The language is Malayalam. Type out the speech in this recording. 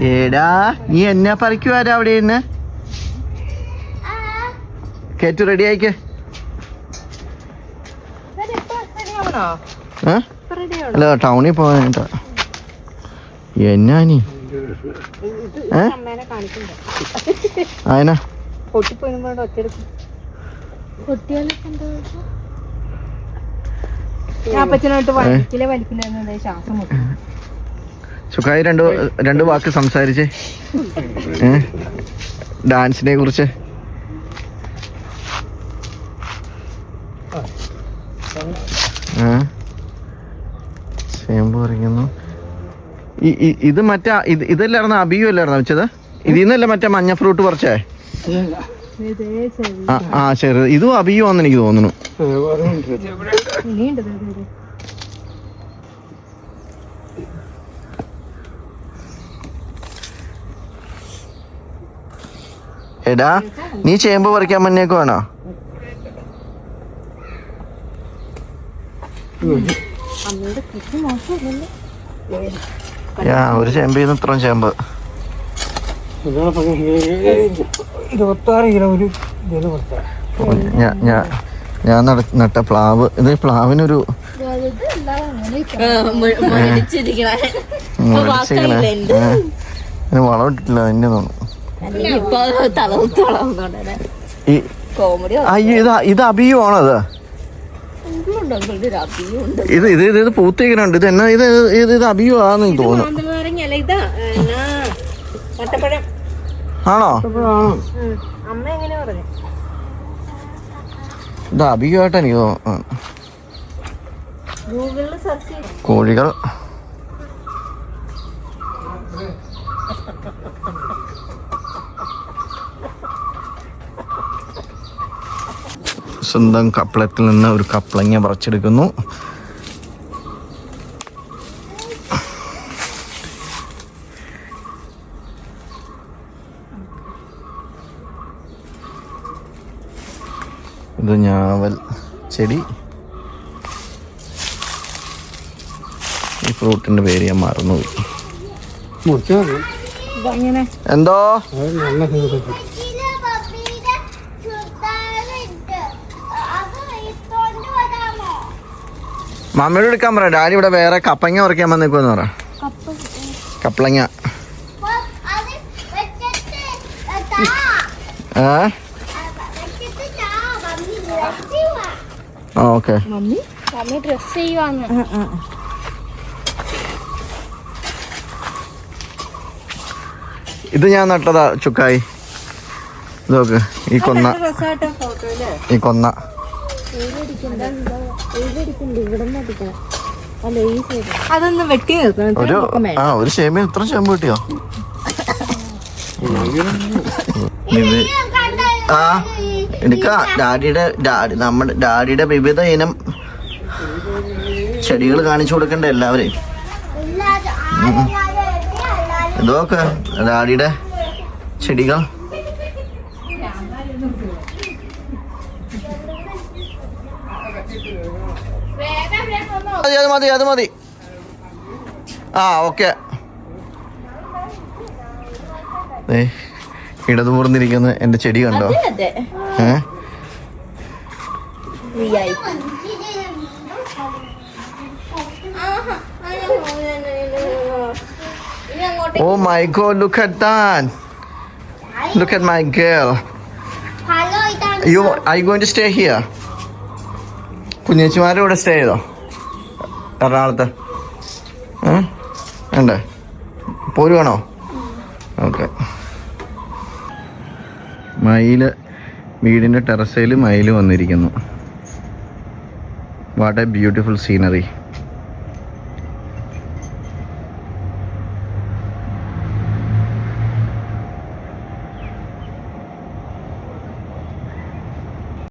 ഏടാ നീ എന്നെ പറിക്കുവാരാ അവിടെ നിന്ന് കേറ്റു റെഡി ആയിക്കേ. അല്ല ടൗണിൽ പോകാനായിട്ടാ. എന്നാ നീ അതിനാ സുഖായി രണ്ട് വാക്ക് സംസാരിച്ചേ ഡാൻസിനെ കുറിച്ച്. ചേമ്പ് പറിക്കുന്നു. ഇത് മറ്റേ ഇതല്ലായിരുന്നു അബിയു അല്ലായിരുന്നു വെച്ചത്? ഇതിൽ നിന്നല്ലേ മറ്റേ മഞ്ഞ ഫ്രൂട്ട് പറിച്ചേ? ആ ശരി, ഇതും അബിയു ആണെന്ന് എനിക്ക് തോന്നുന്നു. എടാ നീ ചേമ്പ് പറിക്കാൻ മഞ്ഞേക്കുവാണോ? ഒരു ചേമ്പിൽ നിന്ന് ഇത്രയും ചേമ്പ്. ഞാൻ നട്ട പ്ലാവ്. ഇത് പ്ലാവിനൊരു വളം ഇട്ടിട്ടില്ല എന്നെ തോന്നുന്നു. ഇത് അബിയു ആണോ? അത് ഇത് പൂത്തേക്കുന്നുണ്ട്. ഇത് എന്നാ ഇത് അബിയു ആന്ന് തോന്നുന്നു. ആണോ? ഇത് അബിയു ആയിട്ട് എനിക്ക് തോന്നുന്നു. കോഴികൾ സ്വന്തം കപ്പളത്തിൽ നിന്ന് ഒരു കപ്പളങ്ങ പറിച്ചെടുക്കുന്നു. ഇത് ഞാവൽ ചെടി. ഈ ഫ്രൂട്ടിന്റെ പേര് ഞാൻ മറന്നുപോയി. എന്തോ മമ്മിയോട് എടുക്കാൻ പറ. ഡാഡി ഇവിടെ വേറെ കപ്പങ്ങ പറിക്കാൻ വന്നേക്കുമെന്ന് പറ. കപ്പളങ്ങ. ഓക്കെ. ഇത് ഞാൻ നട്ടതാ ചുക്കായി. ഇതൊക്കെ ഈ കൊന്ന ഒരു ചേമ്പ് ഇത്ര ചേമ്പ് കിട്ടിയോ? എടുക്ക. ഡാഡിയുടെ വിവിധ ഇനം ചെടികൾ കാണിച്ചു കൊടുക്കണ്ടേ എല്ലാവരെയും? ഇതൊക്കെ ഡാഡിയുടെ ചെടികൾ. അത് മതി. ഓക്കെ. ഇടതുപൂർന്നിരിക്കുന്ന എന്റെ ചെടി കണ്ടോ? Oh my God, look at that. Look at my girl. Are you going to stay here? കുഞ്ഞേച്ചിമാരുടെ കൂടെ സ്റ്റേ ചെയ്തോ എറണാകുളത്ത്? ഉണ്ട്. പോരുവാണോ? ഓക്കെ. മയില് വീടിൻ്റെ ടെറസയിൽ മയിൽ വന്നിരിക്കുന്നു. What A beautiful scenery.